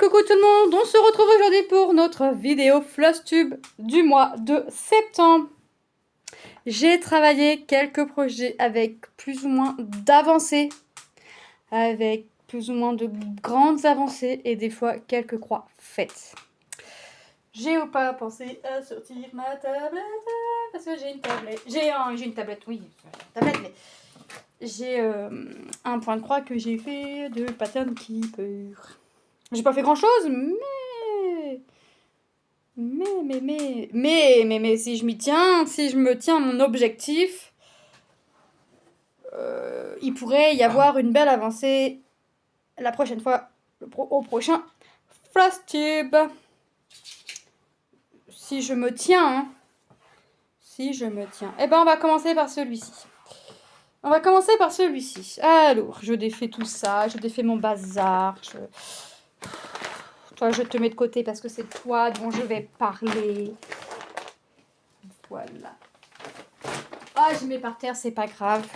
coucou tout le monde, on se retrouve aujourd'hui pour notre vidéo Flosstube du mois de septembre. J'ai travaillé quelques projets avec plus ou moins d'avancées, avec plus ou moins de grandes avancées et des fois quelques croix faites. J'ai ou pas pensé à sortir ma tablette, parce que j'ai une tablette, j'ai une tablette, oui, une tablette, mais j'ai un point de croix que j'ai fait de Pattern Keeper. J'ai pas fait grand chose, mais si je m'y tiens, si je me tiens à mon objectif, il pourrait y avoir une belle avancée la prochaine fois, au prochain Flosstube. Si je me tiens, hein. Si je me tiens. Eh ben, on va commencer par celui-ci. Alors, je défais tout ça, je défais mon bazar, Toi, je te mets de côté parce que c'est toi dont je vais parler. Voilà. Ah, je mets par terre, c'est pas grave.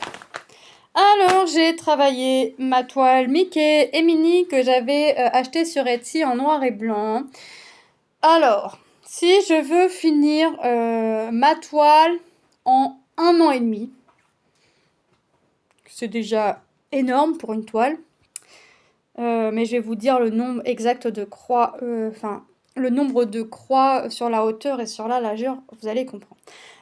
Alors, j'ai travaillé ma toile Mickey et Minnie que j'avais achetée sur Etsy en noir et blanc. Alors, si je veux finir ma toile en 1 an et demi, c'est déjà énorme pour une toile. Mais je vais vous dire le nombre exact de croix, le nombre de croix sur la hauteur et sur la largeur, vous allez comprendre.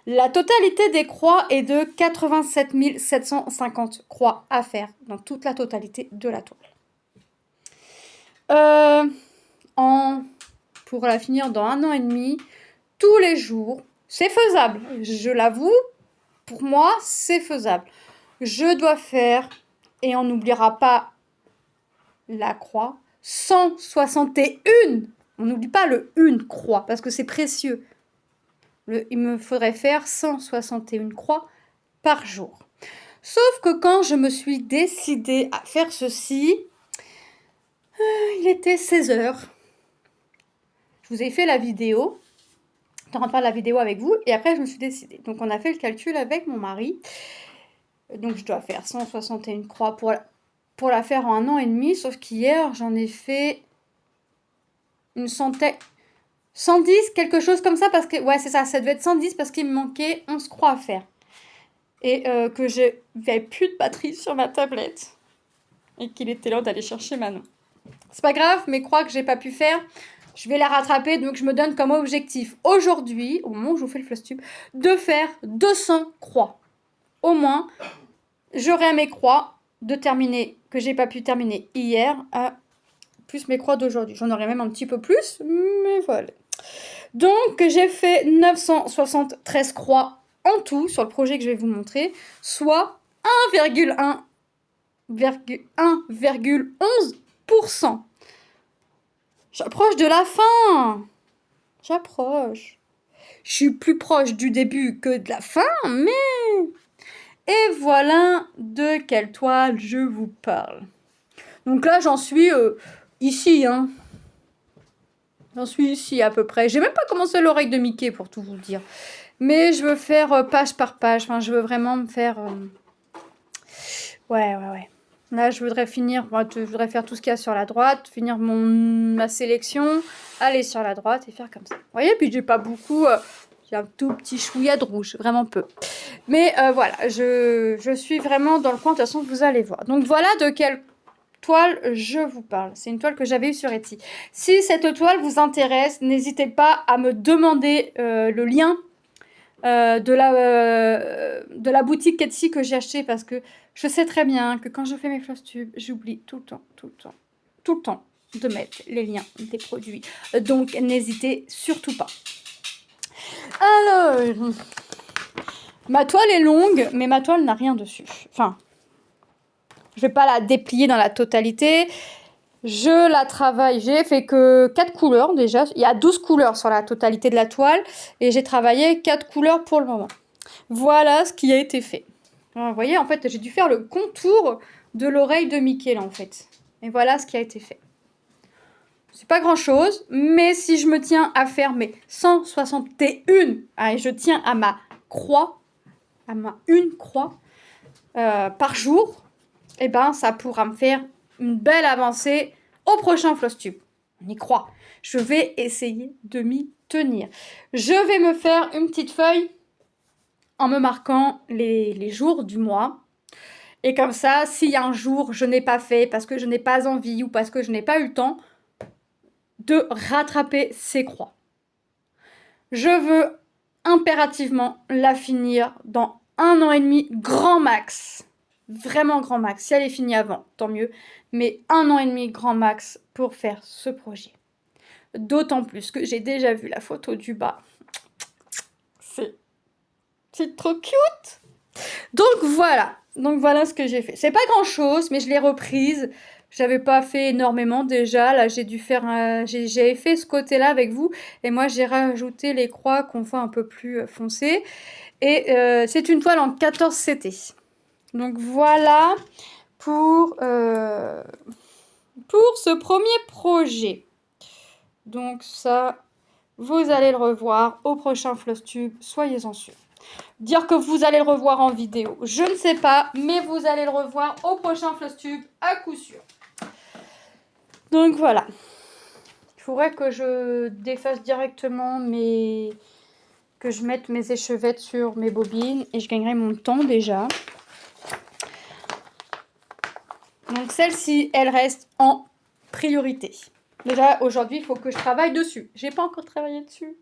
La totalité des croix est de 87 750 croix à faire dans toute la totalité de la toile. Pour la finir dans 1 an et demi, tous les jours, c'est faisable, je l'avoue, pour moi, c'est faisable. Je dois faire, et on n'oubliera pas la croix, 161. On n'oublie pas le une croix, parce que c'est précieux. Il me faudrait faire 161 croix par jour. Sauf que quand je me suis décidée à faire ceci, il était 16h. Je vous ai fait la vidéo. Je rentre pas la vidéo avec vous. Et après, je me suis décidée. Donc, on a fait le calcul avec mon mari. Donc, je dois faire 161 croix pour la faire en 1 an et demi. Sauf qu'hier, j'en ai fait une centaine... 110, quelque chose comme ça, parce que... Ouais, c'est ça, ça devait être 110 parce qu'il me manquait 11 croix à faire. Et que j'avais plus de batterie sur ma tablette. Et qu'il était l'heure d'aller chercher Manon. C'est pas grave, mes croix que j'ai pas pu faire, je vais la rattraper. Donc, je me donne comme objectif aujourd'hui, au moment où je vous fais le Flosstube, de faire 200 croix. Au moins, j'aurai mes croix de terminer, que j'ai pas pu terminer hier, plus mes croix d'aujourd'hui. J'en aurai même un petit peu plus, mais voilà. Donc, j'ai fait 973 croix en tout sur le projet que je vais vous montrer, soit 1,11%. J'approche de la fin. J'approche. Je suis plus proche du début que de la fin, mais... Et voilà de quelle toile je vous parle. Donc là, j'en suis ici, hein. J'en suis ici à peu près. J'ai même pas commencé l'oreille de Mickey pour tout vous dire. Mais je veux faire page par page. Enfin, je veux vraiment me faire... Ouais. Là, je voudrais finir... je voudrais faire tout ce qu'il y a sur la droite. Finir ma sélection. Aller sur la droite et faire comme ça. Vous voyez, puis j'ai pas beaucoup... j'ai un tout petit chouïa de rouge. Vraiment peu. Mais voilà, je suis vraiment dans le coin. De toute façon, vous allez voir. Donc voilà de quelle toile je vous parle. C'est une toile que j'avais eue sur Etsy. Si cette toile vous intéresse, n'hésitez pas à me demander le lien de la boutique Etsy que j'ai acheté, parce que je sais très bien que quand je fais mes Flosstubes, j'oublie tout le temps de mettre les liens des produits. Donc n'hésitez surtout pas. Alors, ma toile est longue, mais ma toile n'a rien dessus. Enfin, je vais pas la déplier dans la totalité. Je la travaille. J'ai fait que 4 couleurs déjà. Il y a 12 couleurs sur la totalité de la toile. Et j'ai travaillé 4 couleurs pour le moment. Voilà ce qui a été fait. Alors, vous voyez, en fait, j'ai dû faire le contour de l'oreille de Mickey, là, en fait. Et voilà ce qui a été fait. C'est pas grand chose, mais si je me tiens à faire mes 161, et je tiens à ma croix, une croix par jour, et ben ça pourra me faire une belle avancée au prochain Flosstube. On y croit. Je vais essayer de m'y tenir. Je vais me faire une petite feuille en me marquant les jours du mois. Et comme ça, si un jour je n'ai pas fait parce que je n'ai pas envie ou parce que je n'ai pas eu le temps de rattraper ces croix. Je veux impérativement la finir dans 1 an et demi, grand max. Vraiment grand max. Si elle est finie avant, tant mieux. Mais 1 an et demi, grand max pour faire ce projet. D'autant plus que j'ai déjà vu la photo du bas. C'est trop cute. Donc voilà ce que j'ai fait. C'est pas grand chose, mais je l'ai reprise. J'avais pas fait énormément déjà. Là, j'ai dû faire j'avais fait ce côté-là avec vous. Et moi, j'ai rajouté les croix qu'on voit un peu plus foncées. Et c'est une toile en 14 CT. Donc voilà pour ce premier projet. Donc ça, vous allez le revoir au prochain Flosstube, soyez-en sûrs. Dire que vous allez le revoir en vidéo, je ne sais pas, mais vous allez le revoir au prochain Flosstube à coup sûr. Donc voilà. Il faudrait que je défasse directement que je mette mes échevettes sur mes bobines et je gagnerai mon temps déjà. Donc celle-ci, elle reste en priorité. Déjà, aujourd'hui, il faut que je travaille dessus. J'ai pas encore travaillé dessus.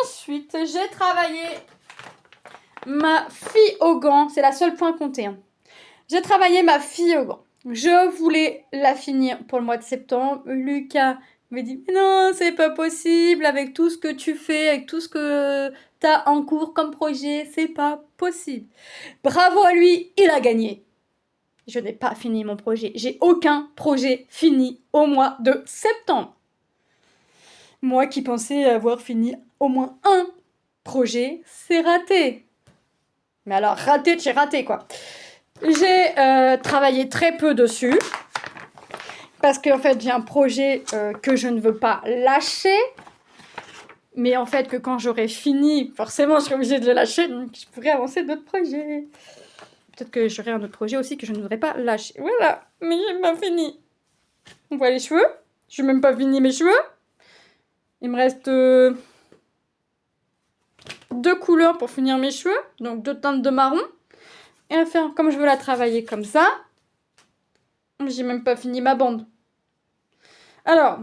Ensuite, j'ai travaillé ma fille au gant. C'est la seule point compté. Hein. J'ai travaillé ma fille au gant. Je voulais la finir pour le mois de septembre. Lucas me dit « Non, c'est pas possible avec tout ce que tu fais, avec tout ce que tu as en cours comme projet. C'est pas possible. » Bravo à lui, il a gagné. Je n'ai pas fini mon projet. J'ai aucun projet fini au mois de septembre. Moi qui pensais avoir fini au moins un projet, c'est raté. Mais alors, raté de chez raté, quoi. J'ai travaillé très peu dessus. Parce qu'en fait, j'ai un projet que je ne veux pas lâcher. Mais en fait, que quand j'aurai fini, forcément, je serai obligée de le lâcher. Donc, je pourrais avancer d'autres projets. Peut-être que j'aurai un autre projet aussi que je ne voudrais pas lâcher. Voilà, mais j'ai pas fini. On voit les cheveux. Je n'ai même pas fini mes cheveux. Il me reste 2 couleurs pour finir mes cheveux. Donc 2 teintes de marron. Et à faire, comme je veux la travailler comme ça, j'ai même pas fini ma bande. Alors,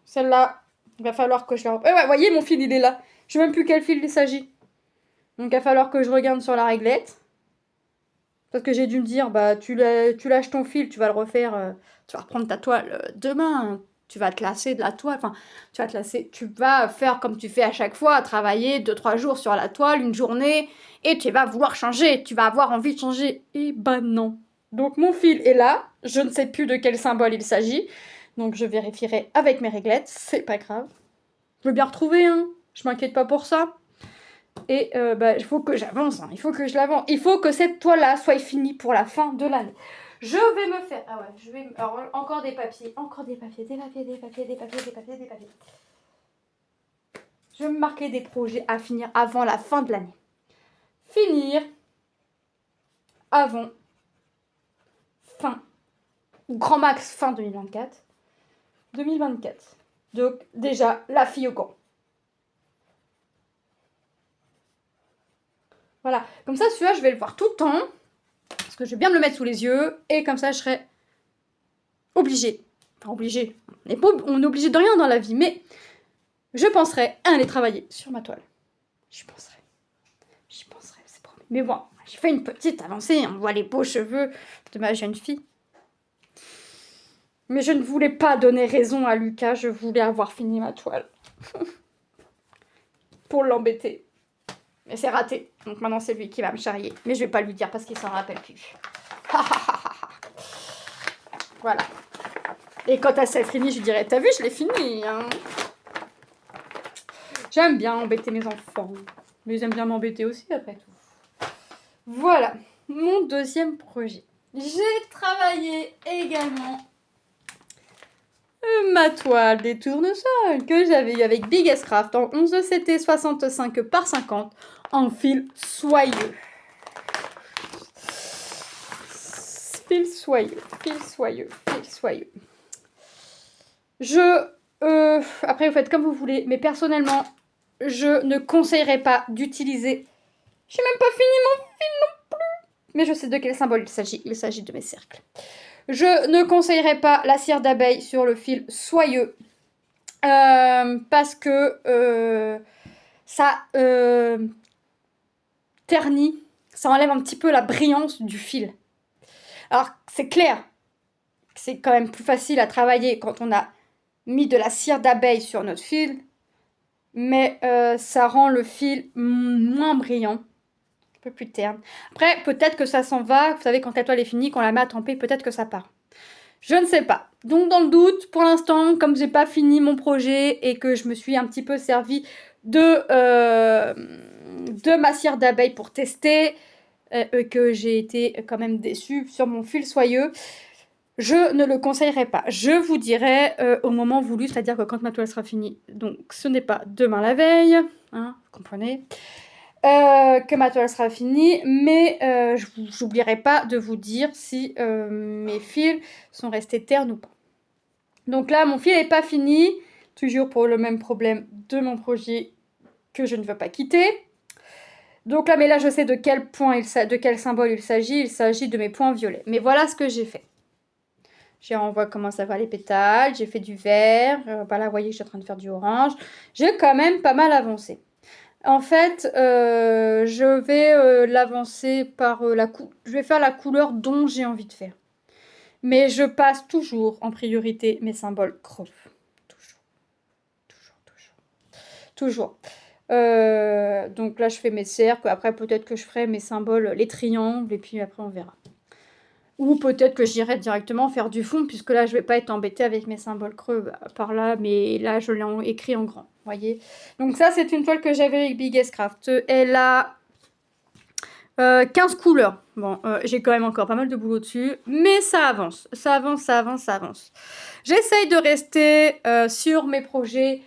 celle-là, il va falloir que je la... Ouais, voyez, mon fil, il est là. Je sais même plus quel fil il s'agit. Donc, il va falloir que je regarde sur la réglette. Parce que j'ai dû me dire, bah, tu lâches ton fil, tu vas le refaire, tu vas reprendre ta toile demain. Tu vas te lasser de la toile, enfin, tu vas faire comme tu fais à chaque fois, travailler 2-3 jours sur la toile, une journée, et tu vas vouloir changer, tu vas avoir envie de changer. Et bah non. Donc mon fil est là, je ne sais plus de quel symbole il s'agit, donc je vérifierai avec mes réglettes, c'est pas grave. Je veux bien retrouver, hein, je m'inquiète pas pour ça. Et il faut que j'avance, hein. Il faut que je l'avance. Il faut que cette toile-là soit finie pour la fin de l'année. Je vais me faire... Ah ouais, alors, encore des papiers, des papiers. Je vais me marquer des projets à finir avant la fin de l'année. Finir avant grand max fin 2024. 2024. Donc déjà, la fille au camp. Voilà, comme ça, celui-là, je vais le voir tout le temps. Parce que je vais bien me le mettre sous les yeux. Et comme ça, je serai obligée. Enfin, obligée. On est obligé de rien dans la vie. Mais je penserai à aller travailler sur ma toile. J'y penserai, c'est promis. Mais bon, j'ai fait une petite avancée. On voit les beaux cheveux de ma jeune fille. Mais je ne voulais pas donner raison à Lucas. Je voulais avoir fini ma toile. Pour l'embêter. Mais c'est raté. Donc maintenant, c'est lui qui va me charrier. Mais je vais pas lui dire parce qu'il s'en rappelle plus. Voilà. Et quand elle s'est finie, je dirais, t'as vu, je l'ai fini. Hein. J'aime bien embêter mes enfants. Mais ils aiment bien m'embêter aussi, après tout. Voilà. Mon deuxième projet. J'ai travaillé également ma toile des tournesols que j'avais eu avec Biggest Craft en 11 CT 65 par 50 en fil soyeux. Fil soyeux. Après, vous faites comme vous voulez, mais personnellement, je ne conseillerais pas d'utiliser... J'ai même pas fini mon fil non plus. Mais je sais de quel symbole il s'agit. Il s'agit de mes cercles. Je ne conseillerais pas la cire d'abeille sur le fil soyeux. Parce que ça ternit. Ça enlève un petit peu la brillance du fil. Alors, c'est clair. C'est quand même plus facile à travailler quand on a mis de la cire d'abeille sur notre fil. Mais ça rend le fil moins brillant. Un peu plus terne. Après, peut-être que ça s'en va. Vous savez, quand la toile est finie, qu'on la met à tremper, peut-être que ça part. Je ne sais pas. Donc, dans le doute, pour l'instant, comme j'ai pas fini mon projet et que je me suis un petit peu servi de ma cire d'abeille pour tester, que j'ai été quand même déçue sur mon fil soyeux, je ne le conseillerais pas. Je vous dirai au moment voulu, c'est-à-dire que quand ma toile sera finie, donc ce n'est pas demain la veille, hein, vous comprenez, que ma toile sera finie, mais j'oublierai pas de vous dire si mes fils sont restés ternes ou pas. Donc là, mon fil n'est pas fini, toujours pour le même problème de mon projet que je ne veux pas quitter. Donc là, mais là, je sais de quel point de quel symbole il s'agit de mes points violets. Mais voilà ce que j'ai fait. On voit comment ça va les pétales, j'ai fait du vert, là, vous voyez, je suis en train de faire du orange. J'ai quand même pas mal avancé. En fait, je vais l'avancer par je vais faire la couleur dont j'ai envie de faire. Mais je passe toujours en priorité mes symboles creux. Toujours. Toujours. Donc là, je fais mes cercles. Après, peut-être que je ferai mes symboles, les triangles, et puis après, on verra. Ou peut-être que j'irai directement faire du fond, puisque là, je vais pas être embêtée avec mes symboles creux par là, mais là, je l'ai écrit en grand, voyez. Donc ça, c'est une toile que j'avais avec Biggest Craft. Elle a 15 couleurs. Bon, j'ai quand même encore pas mal de boulot dessus, mais ça avance. Ça avance, ça avance, ça avance. J'essaye de rester sur mes projets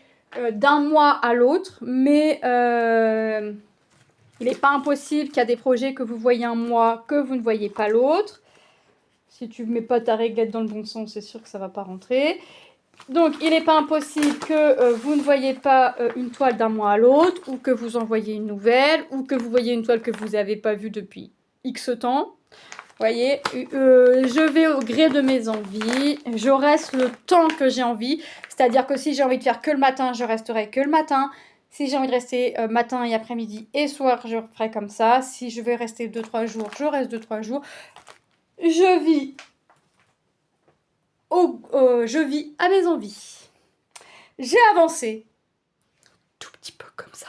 d'un mois à l'autre, mais il n'est pas impossible qu'il y a des projets que vous voyez un mois, que vous ne voyez pas l'autre. Si tu ne mets pas ta réglette dans le bon sens, c'est sûr que ça ne va pas rentrer. Donc, il n'est pas impossible que vous ne voyez pas une toile d'un mois à l'autre, ou que vous en voyez une nouvelle, ou que vous voyez une toile que vous n'avez pas vue depuis X temps. Vous voyez, je vais au gré de mes envies, je reste le temps que j'ai envie, c'est-à-dire que si j'ai envie de faire que le matin, je resterai que le matin. Si j'ai envie de rester matin et après-midi et soir, je ferai comme ça. Si je vais rester 2-3 jours, je reste 2-3 jours. Je vis à mes envies. J'ai avancé, tout petit peu comme ça,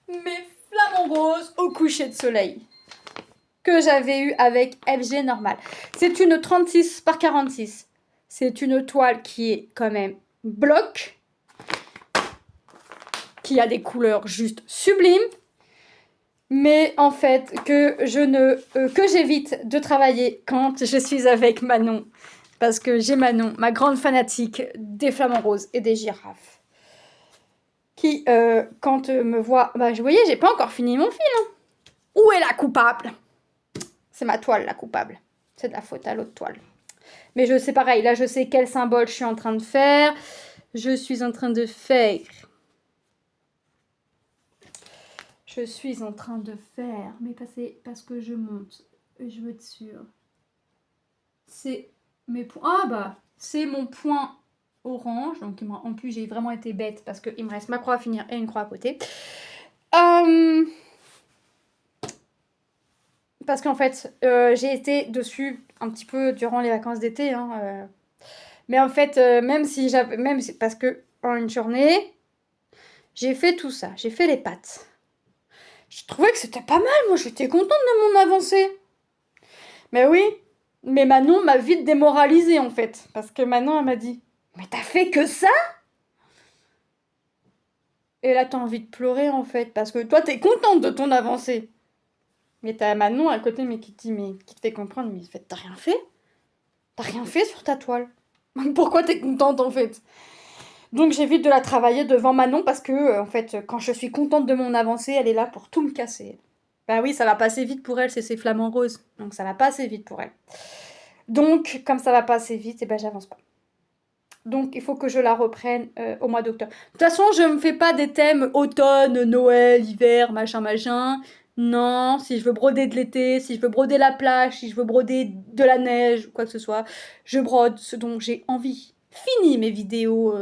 mes flamants roses au coucher de soleil que j'avais eu avec FG normal. C'est une 36 par 46. C'est une toile qui est quand même bloc, qui a des couleurs juste sublimes, mais en fait que j'évite de travailler quand je suis avec Manon, parce que j'ai Manon, ma grande fanatique des flamants roses et des girafes, qui quand me voit, vous voyez, j'ai pas encore fini mon film. Hein. Où est la coupable? C'est ma toile la coupable. C'est de la faute à l'autre toile. Mais je sais pareil, là je sais quel symbole je suis en train de faire. Je suis en train de faire. Mais parce que je monte. Je veux être sûre. C'est mes points. Ah bah, c'est mon point orange. Donc en plus j'ai vraiment été bête parce qu'il me reste ma croix à finir et une croix à côté. Parce qu'en fait, j'ai été dessus un petit peu durant les vacances d'été. Hein, mais en fait, parce que en une journée, j'ai fait tout ça. J'ai fait les pattes. Je trouvais que c'était pas mal. Moi, j'étais contente de mon avancée. Mais oui, mais Manon m'a vite démoralisée en fait. Parce que Manon, elle m'a dit, mais t'as fait que ça? Et là, t'as envie de pleurer en fait. Parce que toi, t'es contente de ton avancée. Mais t'as Manon à côté, mais qui te fait comprendre, mais en fait, t'as rien fait? T'as rien fait sur ta toile. Pourquoi t'es contente en fait? Donc j'évite de la travailler devant Manon parce que, en fait, quand je suis contente de mon avancée, elle est là pour tout me casser. Bah oui, ça va passer vite pour elle, c'est ses flamants roses. Donc ça va pas assez vite pour elle. Donc, comme ça va pas assez vite, et ben j'avance pas. Donc, il faut que je la reprenne au mois d'octobre. De toute façon, je ne me fais pas des thèmes automne, Noël, hiver, machin, machin. Non, si je veux broder de l'été, si je veux broder la plage, si je veux broder de la neige, ou quoi que ce soit, je brode ce dont j'ai envie. Fini mes vidéos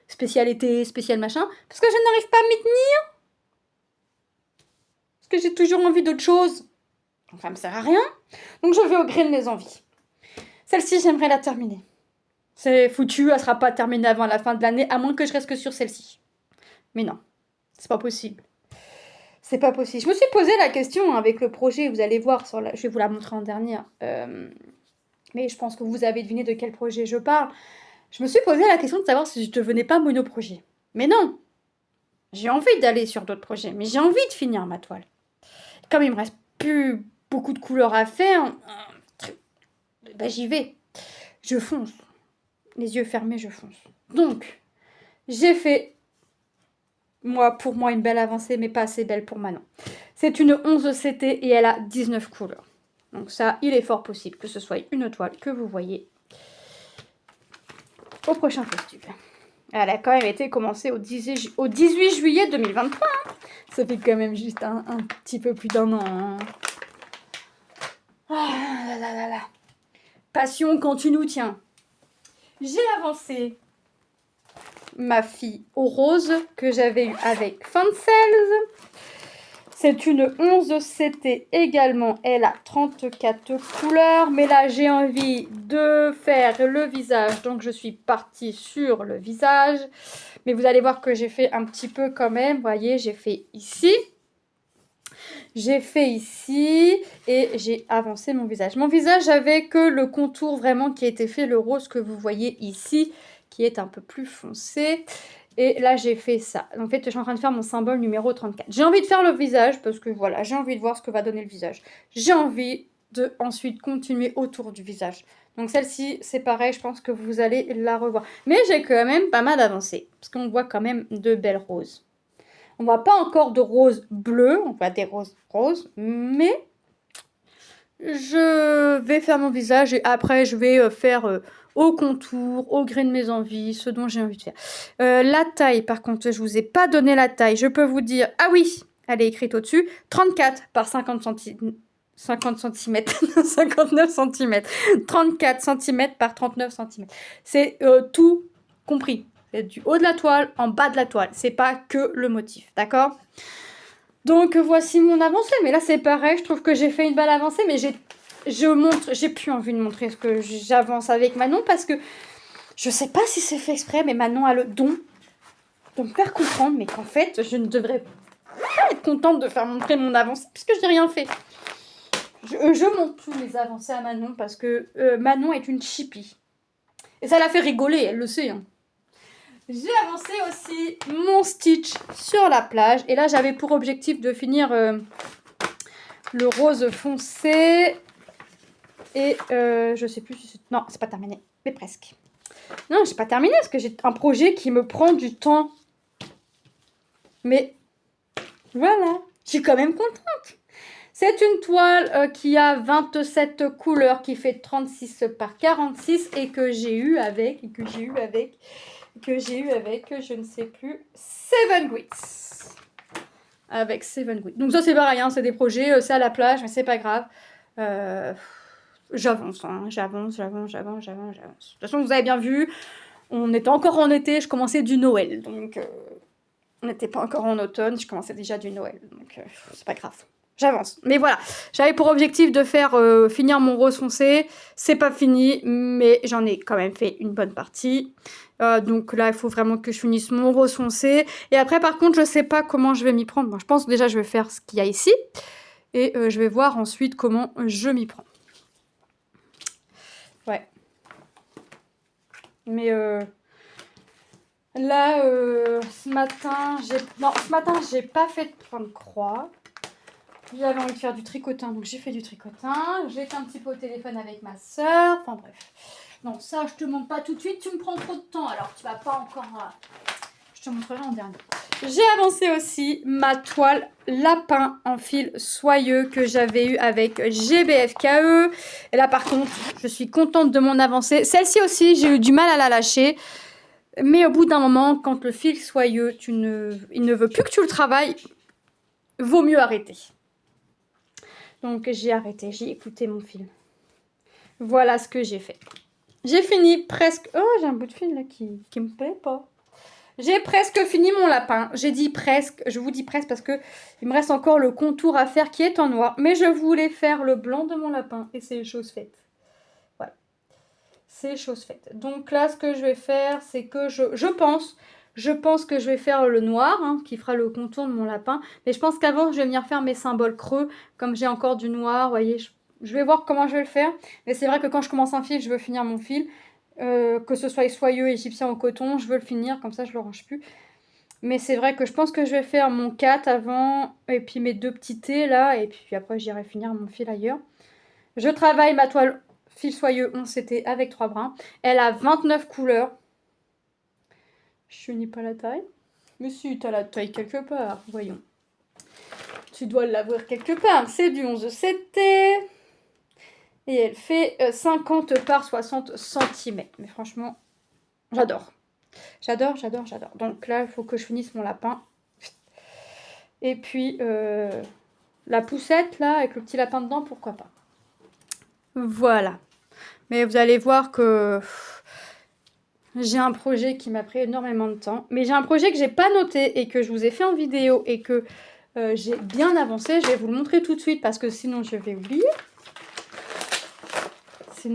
spécial été, spécial machin, parce que je n'arrive pas à m'y tenir. Parce que j'ai toujours envie d'autre chose. Donc, ça me sert à rien. Donc, je vais au gré de mes envies. Celle-ci, j'aimerais la terminer. C'est foutu, elle sera pas terminée avant la fin de l'année, à moins que je reste que sur celle-ci. Mais non, c'est pas possible. C'est pas possible. Je me suis posé la question avec le projet, vous allez voir, je vais vous la montrer en dernière. Mais je pense que vous avez deviné de quel projet je parle. Je me suis posé la question de savoir si je ne devenais pas monoprojet. Mais non, j'ai envie d'aller sur d'autres projets, mais j'ai envie de finir ma toile. Comme il me reste plus beaucoup de couleurs à faire, ben j'y vais. Je fonce. Les yeux fermés, je fonce. Donc, j'ai fait, pour moi, une belle avancée, mais pas assez belle pour Manon. C'est une 11 CT et elle a 19 couleurs. Donc ça, il est fort possible que ce soit une toile que vous voyez au prochain festival. Elle a quand même été commencée au 18 juillet 2023. Hein. Ça fait quand même juste un petit peu plus d'un an. Hein. Ah là là là là. Passion quand tu nous tiens. J'ai avancé ma fille au rose que j'avais eu avec Fancels. C'est une 11 CT également. Elle a 34 couleurs. Mais là, j'ai envie de faire le visage. Donc, je suis partie sur le visage. Mais vous allez voir que j'ai fait un petit peu quand même. Vous voyez, j'ai fait ici. J'ai fait ici et j'ai avancé mon visage. Mon visage avait que le contour vraiment qui a été fait, le rose que vous voyez ici, qui est un peu plus foncé. Et là, j'ai fait ça. En fait, je suis en train de faire mon symbole numéro 34. J'ai envie de faire le visage parce que voilà, j'ai envie de voir ce que va donner le visage. J'ai envie de ensuite continuer autour du visage. Donc celle-ci, c'est pareil, je pense que vous allez la revoir. Mais j'ai quand même pas mal avancé parce qu'on voit quand même de belles roses. On voit pas encore de rose bleu, on voit des roses roses, mais je vais faire mon visage et après je vais faire au contour, au gré de mes envies, ce dont j'ai envie de faire. La taille, par contre, je vous ai pas donné la taille. Je peux vous dire, ah oui, elle est écrite au-dessus, 34 par 50 cm. 50 cm, 59 cm, 34 cm par 39 cm. C'est tout compris. C'est du haut de la toile, en bas de la toile. C'est pas que le motif, d'accord? Donc voici mon avancée. Mais là c'est pareil, je trouve que j'ai fait une belle avancée, mais j'ai plus envie de montrer ce que j'avance avec Manon parce que je sais pas si c'est fait exprès, mais Manon a le don de me faire comprendre, mais qu'en fait je ne devrais pas être contente de faire montrer mon avancée puisque je n'ai rien fait. Je montre tous les avancées à Manon parce que Manon est une chippie. Et ça la fait rigoler, elle le sait. Hein. J'ai avancé aussi mon stitch sur la plage. Et là, j'avais pour objectif de finir le rose foncé. Et je sais plus si c'est... Non, c'est pas terminé. Mais presque. Non, j'ai pas terminé parce que j'ai un projet qui me prend du temps. Mais voilà, je suis quand même contente. C'est une toile qui a 27 couleurs, qui fait 36 par 46 et que j'ai eu avec, je ne sais plus, Seven Grits. Avec Seven Grits. Donc ça c'est pareil, hein, c'est des projets, c'est à la plage, mais c'est pas grave. J'avance, hein, j'avance. De toute façon, vous avez bien vu, on était encore en été, je commençais du Noël. Donc on n'était pas encore en automne, je commençais déjà du Noël. Donc c'est pas grave. J'avance. Mais voilà, j'avais pour objectif de faire finir mon rose foncé. C'est pas fini, mais j'en ai quand même fait une bonne partie. Donc là, il faut vraiment que je finisse mon rose foncé. Et après, par contre, je sais pas comment je vais m'y prendre. Bon, je pense que déjà, je vais faire ce qu'il y a ici. Et je vais voir ensuite comment je m'y prends. Ouais. Mais là, ce matin, j'ai pas fait de point de croix. J'avais envie de faire du tricotin, donc j'ai fait du tricotin. J'étais un petit peu au téléphone avec ma soeur. Enfin bref. Non, ça, je te montre pas tout de suite. Tu me prends trop de temps, alors tu vas pas encore... Je te montrerai en dernier. J'ai avancé aussi ma toile lapin en fil soyeux que j'avais eu avec GBFKE. Et là, par contre, je suis contente de mon avancée. Celle-ci aussi, j'ai eu du mal à la lâcher. Mais au bout d'un moment, quand le fil soyeux, il ne veut plus que tu le travailles, vaut mieux arrêter. Donc j'ai arrêté, j'ai écouté mon fil. Voilà ce que j'ai fait. J'ai fini presque... Oh, j'ai un bout de fil là qui me plaît pas. J'ai presque fini mon lapin. J'ai dit presque, je vous dis presque parce que il me reste encore le contour à faire qui est en noir. Mais je voulais faire le blanc de mon lapin et c'est chose faite. Voilà. C'est chose faite. Donc là, ce que je vais faire, c'est que je pense que je vais faire le noir, hein, qui fera le contour de mon lapin. Mais je pense qu'avant, je vais venir faire mes symboles creux. Comme j'ai encore du noir, vous voyez, je vais voir comment je vais le faire. Mais c'est vrai que quand je commence un fil, je veux finir mon fil. Que ce soit soyeux, égyptien ou coton, je veux le finir, comme ça je le range plus. Mais c'est vrai que je pense que je vais faire mon 4 avant, et puis mes 2 petits T là, et puis après j'irai finir mon fil ailleurs. Je travaille ma toile fil soyeux 11 CT avec 3 brins. Elle a 29 couleurs. Je n'ai pas la taille. Mais si, tu as la taille quelque part, voyons. Tu dois l'avoir quelque part. C'est du 11 CT. Et elle fait 50 par 60 cm. Mais franchement, j'adore. J'adore. Donc là, il faut que je finisse mon lapin. Et puis, la poussette, là, avec le petit lapin dedans, pourquoi pas. Voilà. Mais vous allez voir que j'ai un projet qui m'a pris énormément de temps. Mais j'ai un projet que j'ai pas noté et que je vous ai fait en vidéo et que j'ai bien avancé. Je vais vous le montrer tout de suite parce que sinon, je vais oublier. Je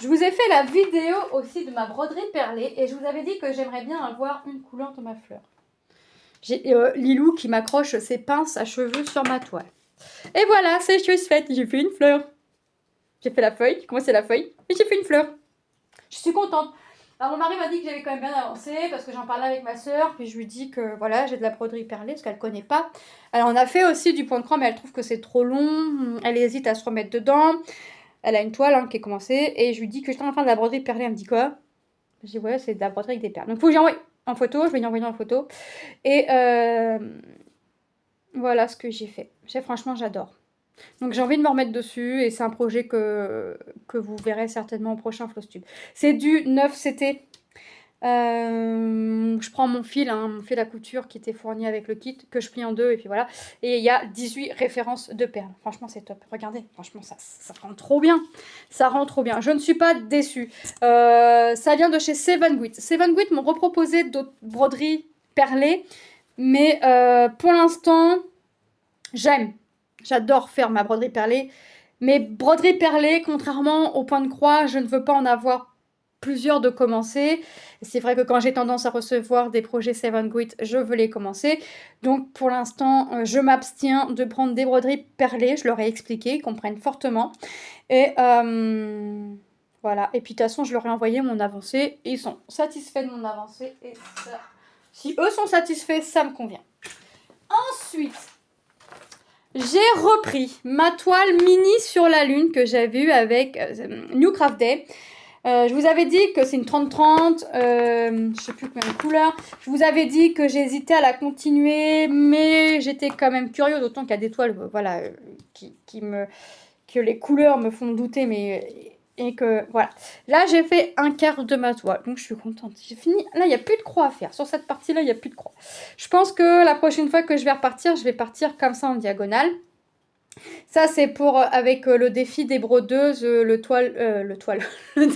vous ai fait la vidéo aussi de ma broderie perlée et je vous avais dit que j'aimerais bien avoir une couleur de ma fleur. J'ai Lilou qui m'accroche ses pinces à cheveux sur ma toile. Et voilà, c'est chose faite. J'ai fait une fleur. J'ai fait la feuille. Comment c'est la feuille? Et j'ai fait une fleur. Je suis contente. Alors mon mari m'a dit que j'avais quand même bien avancé parce que j'en parlais avec ma soeur. Puis je lui dis que voilà, j'ai de la broderie perlée parce qu'elle ne connaît pas. Alors on a fait aussi du point de croix mais elle trouve que c'est trop long. Elle hésite à se remettre dedans. Elle a une toile hein, qui est commencée. Et je lui dis que j'étais en train de la broderie perlée. Elle me dit quoi? Je dis ouais, c'est de la broderie avec des perles. Donc il faut que j'envoie en photo. Je vais lui envoyer en photo. Et voilà ce que j'ai fait. Franchement, j'adore. Donc j'ai envie de me remettre dessus et c'est un projet que vous verrez certainement au prochain Flostube. C'est du 9 CT. Je prends mon fil à couture qui était fourni avec le kit, que je plie en deux et puis voilà. Et il y a 18 références de perles. Franchement, c'est top. Regardez, franchement, ça rend trop bien. Ça rend trop bien. Je ne suis pas déçue. Ça vient de chez Seven Grit. Seven Grit m'ont reproposé d'autres broderies perlées. Mais pour l'instant, j'adore faire ma broderie perlée. Mais broderie perlée, contrairement au point de croix, je ne veux pas en avoir plusieurs de commencer. C'est vrai que quand j'ai tendance à recevoir des projets Seven Grit, je veux les commencer. Donc pour l'instant, je m'abstiens de prendre des broderies perlées. Je leur ai expliqué, ils comprennent fortement. Et voilà. Et puis de toute façon, je leur ai envoyé mon avancée. Ils sont satisfaits de mon avancée. Et ça, si eux sont satisfaits, ça me convient. Ensuite, j'ai repris ma toile mini sur la lune que j'avais eue avec New Craft Day. Je vous avais dit que c'est une 30-30, je sais plus combien de couleurs. Je vous avais dit que j'hésitais à la continuer, mais j'étais quand même curieuse, d'autant qu'il y a des toiles voilà, que les couleurs me font douter, mais... Et que, voilà. Là, j'ai fait un quart de ma toile. Donc, je suis contente. J'ai fini. Là, il n'y a plus de croix à faire. Sur cette partie-là, il n'y a plus de croix. Je pense que la prochaine fois que je vais partir comme ça en diagonale. Ça, c'est pour, avec le défi des brodeuses, le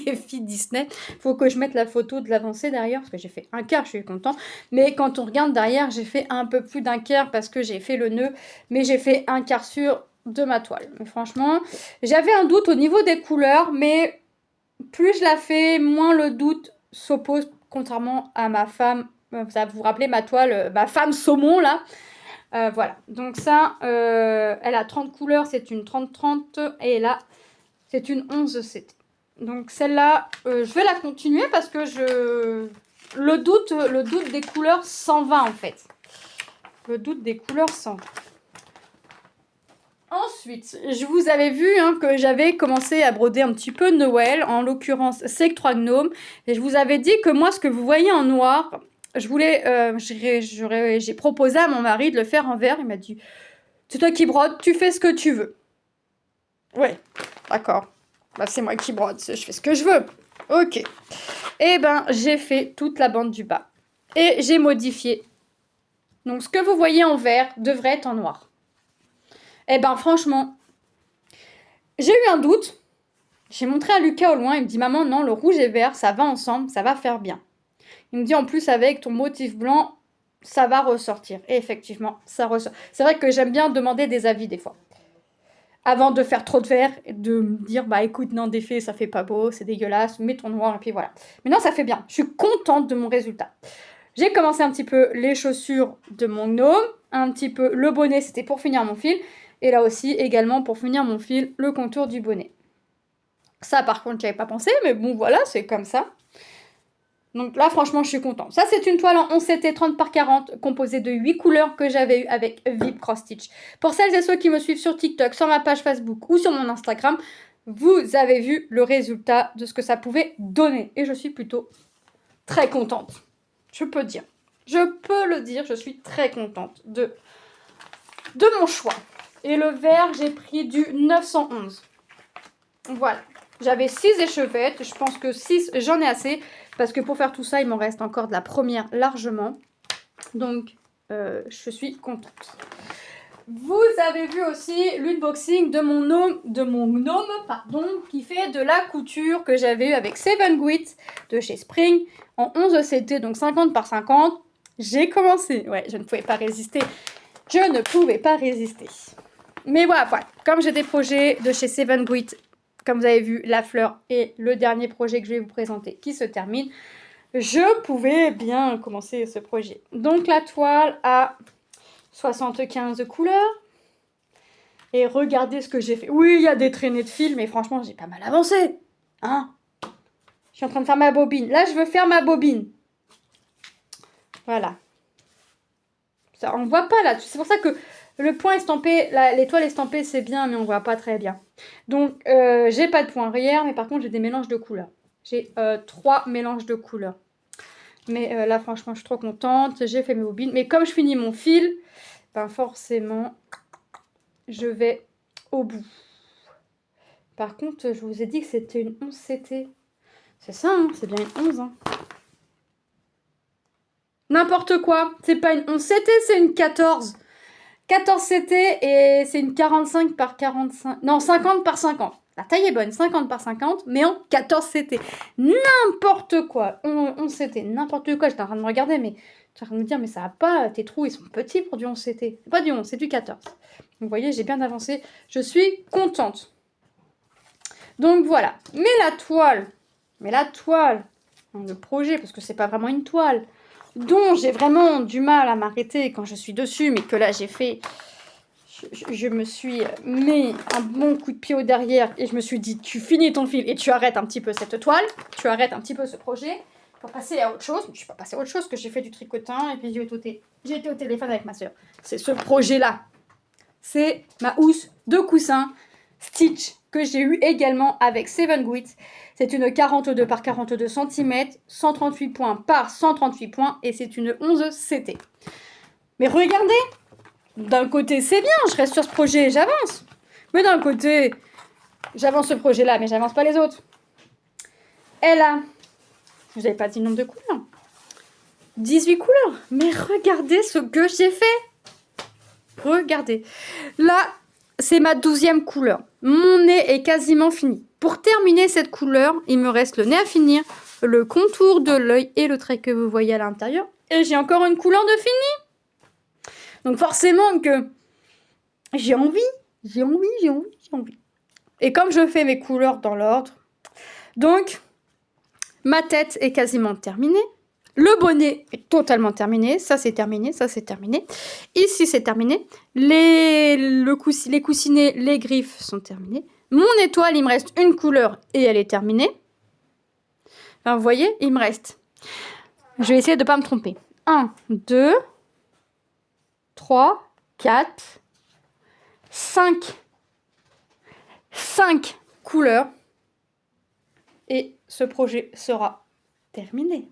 défi Disney. Il faut que je mette la photo de l'avancée derrière, parce que j'ai fait un quart, je suis contente. Mais quand on regarde derrière, j'ai fait un peu plus d'un quart, parce que j'ai fait le nœud. Mais j'ai fait un quart sur de ma toile. Mais franchement, j'avais un doute au niveau des couleurs, mais plus je la fais, moins le doute s'oppose, contrairement à ma femme. Vous vous rappelez ma toile, ma femme saumon, là. Voilà, donc ça, elle a 30 couleurs, c'est une 30-30 et là, c'est une 11 CT. Donc celle-là, je vais la continuer parce que le doute des couleurs s'en va en fait. Le doute des couleurs s'en va. Ensuite, je vous avais vu que j'avais commencé à broder un petit peu Noël, en l'occurrence c'est 3 gnomes. Et je vous avais dit que moi, ce que vous voyez en noir, j'ai proposé à mon mari de le faire en vert. Il m'a dit, c'est toi qui brodes, tu fais ce que tu veux. Ouais, d'accord. Bah, c'est moi qui brode, je fais ce que je veux. Ok. Et ben, j'ai fait toute la bande du bas. Et j'ai modifié. Donc, ce que vous voyez en vert devrait être en noir. Et ben, franchement, j'ai eu un doute. J'ai montré à Lucas au loin. Il me dit, maman, non, le rouge et vert, ça va ensemble, ça va faire bien. Il me dit, en plus, avec ton motif blanc, ça va ressortir. Et effectivement, ça ressort. C'est vrai que j'aime bien demander des avis des fois. Avant de faire trop de vert, et de me dire, bah écoute, non, d'effet, ça fait pas beau, c'est dégueulasse, mets ton noir, et puis voilà. Mais non, ça fait bien. Je suis contente de mon résultat. J'ai commencé un petit peu les chaussures de mon gnome, un petit peu le bonnet, c'était pour finir mon fil, et là aussi, également, pour finir mon fil, le contour du bonnet. Ça, par contre, j'y avais pas pensé, mais bon, voilà, c'est comme ça. Donc là, franchement, je suis contente. Ça, c'est une toile en 11 CT 30 par 40, composée de 8 couleurs que j'avais eu avec Vip Cross Stitch. Pour celles et ceux qui me suivent sur TikTok, sur ma page Facebook ou sur mon Instagram, vous avez vu le résultat de ce que ça pouvait donner. Et je suis plutôt très contente. Je peux dire. Je peux le dire, je suis très contente de mon choix. Et le vert, j'ai pris du 911. Voilà. J'avais 6 échevettes. Je pense que 6, j'en ai assez. Parce que pour faire tout ça, il m'en reste encore de la première largement. Donc, je suis contente. Vous avez vu aussi l'unboxing de mon gnome, qui fait de la couture que j'avais eu avec Seven Grit de chez Spring en 11 CT, donc 50 par 50. J'ai commencé. Ouais, je ne pouvais pas résister. Je ne pouvais pas résister. Mais voilà. Comme j'ai des projets de chez Seven Grit, comme vous avez vu, la fleur et le dernier projet que je vais vous présenter qui se termine, je pouvais bien commencer ce projet. Donc la toile a 75 couleurs. Et regardez ce que j'ai fait. Oui, il y a des traînées de fil, mais franchement, j'ai pas mal avancé. Hein? Je suis en train de faire ma bobine. Là, je veux faire ma bobine. Voilà. Ça, on ne voit pas là. C'est pour ça que le point estampé, l'étoile estampée, c'est bien, mais on ne voit pas très bien. Donc, j'ai pas de point arrière, mais par contre, j'ai des mélanges de couleurs. J'ai 3 mélanges de couleurs. Mais là, franchement, je suis trop contente. J'ai fait mes bobines. Mais comme je finis mon fil, ben forcément, je vais au bout. Par contre, je vous ai dit que c'était une 11 CT. C'est ça, hein, c'est bien une 11. Hein. N'importe quoi. C'est pas une 11 CT, c'est une 14. 14 CT et c'est une 45 par 45. Non, 50 par 50. La taille est bonne, 50 par 50, mais en 14 CT. N'importe quoi. 11 CT, n'importe quoi. J'étais en train de me regarder, mais j'étais en train de me dire, mais ça va pas, tes trous, ils sont petits pour du 11 CT. C'est pas du 11, c'est du 14. Vous voyez, j'ai bien avancé. Je suis contente. Donc voilà. Mais la toile, le projet, parce que c'est pas vraiment une toile, dont j'ai vraiment du mal à m'arrêter quand je suis dessus, mais que là j'ai fait, je me suis mis un bon coup de pied au derrière et je me suis dit, tu finis ton fil et tu arrêtes un petit peu cette toile, tu arrêtes un petit peu ce projet pour passer à autre chose. Je ne suis pas passée à autre chose, que j'ai fait du tricotin et puis j'ai été au téléphone avec ma soeur. C'est ce projet-là. C'est ma housse de coussin Stitch que j'ai eu également avec Seven Grit. C'est une 42 par 42 cm, 138 points par 138 points et c'est une 11 CT. Mais regardez, d'un côté c'est bien, je reste sur ce projet et j'avance. Mais d'un côté, j'avance ce projet-là, mais j'avance pas les autres. Elle a, je vous avais pas dit le nombre de couleurs, 18 couleurs. Mais regardez ce que j'ai fait. Regardez. Là, c'est ma 12e couleur. Mon nez est quasiment fini. Pour terminer cette couleur, il me reste le nez à finir, le contour de l'œil et le trait que vous voyez à l'intérieur. Et j'ai encore une couleur de fini. Donc forcément que j'ai envie. Et comme je fais mes couleurs dans l'ordre, donc ma tête est quasiment terminée. Le bonnet est totalement terminé. Ça, c'est terminé. Ça, c'est terminé. Ici, c'est terminé. Les coussinets, les griffes sont terminés. Mon étoile, il me reste une couleur et elle est terminée. Enfin, vous voyez, il me reste. Je vais essayer de ne pas me tromper. 1, 2, 3, 4, 5. 5 couleurs. Et ce projet sera terminé.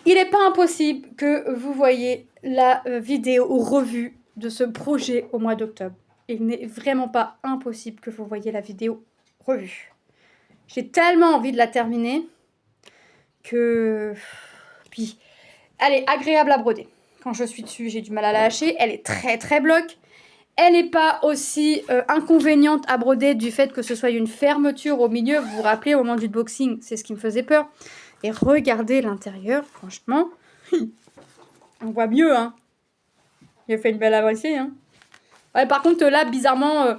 Il n'est pas impossible que vous voyez la vidéo revue de ce projet au mois d'octobre. Il n'est vraiment pas impossible que vous voyez la vidéo revue. J'ai tellement envie de la terminer que... Puis, elle est agréable à broder. Quand je suis dessus, j'ai du mal à la lâcher. Elle est très très bloc. Elle n'est pas aussi inconvéniente à broder du fait que ce soit une fermeture au milieu. Vous vous rappelez, au moment du boxing, c'est ce qui me faisait peur. Et regardez l'intérieur, franchement. On voit mieux, hein. J'ai fait une belle avancée, hein. Ouais, par contre, là, bizarrement...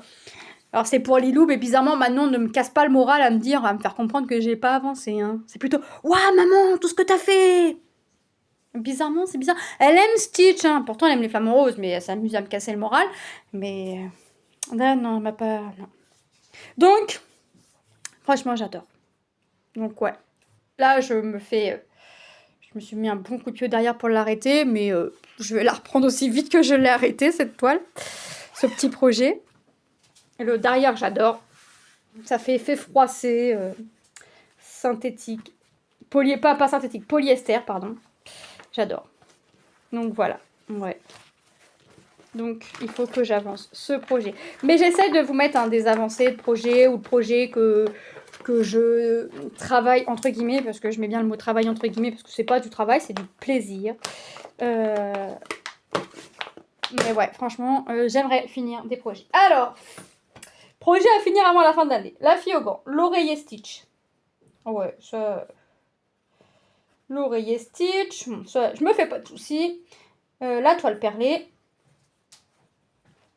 alors, c'est pour Lilou, mais bizarrement, maintenant, ne me casse pas le moral à me dire, à me faire comprendre que j'ai pas avancé, hein. C'est plutôt... Waouh, maman, tout ce que t'as fait! Bizarrement, c'est bizarre. Elle aime Stitch, hein. Pourtant, elle aime les flamants roses, mais elle s'amuse à me casser le moral. Mais... là, non, elle m'a pas... Non. Donc, franchement, j'adore. Donc, ouais. Là, je me suis mis un bon coup de pied derrière pour l'arrêter, mais je vais la reprendre aussi vite que je l'ai arrêtée, cette toile. Ce petit projet. Et le derrière, j'adore. Ça fait effet froissé, synthétique. Pas synthétique, polyester, pardon. J'adore. Donc, voilà. Ouais. Donc, il faut que j'avance ce projet. Mais j'essaie de vous mettre des avancées de projet ou de projets que je travaille entre guillemets, parce que je mets bien le mot travail entre guillemets, parce que c'est pas du travail, c'est du plaisir. Mais ouais, franchement, j'aimerais finir des projets. Alors, projet à finir avant la fin de l'année. La fille au gant, l'oreiller Stitch. Ouais, ça... L'oreiller Stitch, bon, ça, je me fais pas de soucis. La toile perlée.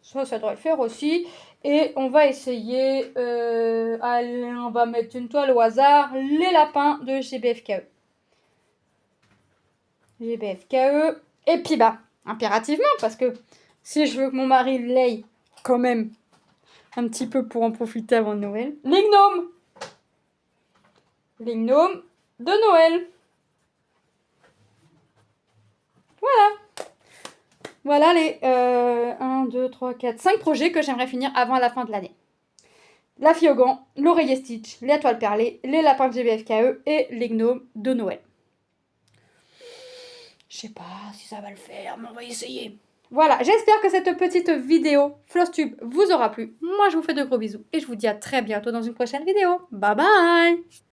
Ça doit le faire aussi. Et on va essayer... allez, on va mettre une toile au hasard. Les lapins de GBFKE. GBFKE. Et puis bah, impérativement, parce que si je veux que mon mari l'aille quand même un petit peu pour en profiter avant Noël. Les gnomes. Les gnomes de Noël. Voilà. Voilà les 1, 2, 3, 4, 5 projets que j'aimerais finir avant la fin de l'année. La fille au gant, l'oreiller Stitch, les toiles perlées, les lapins de GBFKE et les gnomes de Noël. Je sais pas si ça va le faire, mais on va essayer. Voilà, j'espère que cette petite vidéo Flosstube vous aura plu. Moi, je vous fais de gros bisous et je vous dis à très bientôt dans une prochaine vidéo. Bye bye!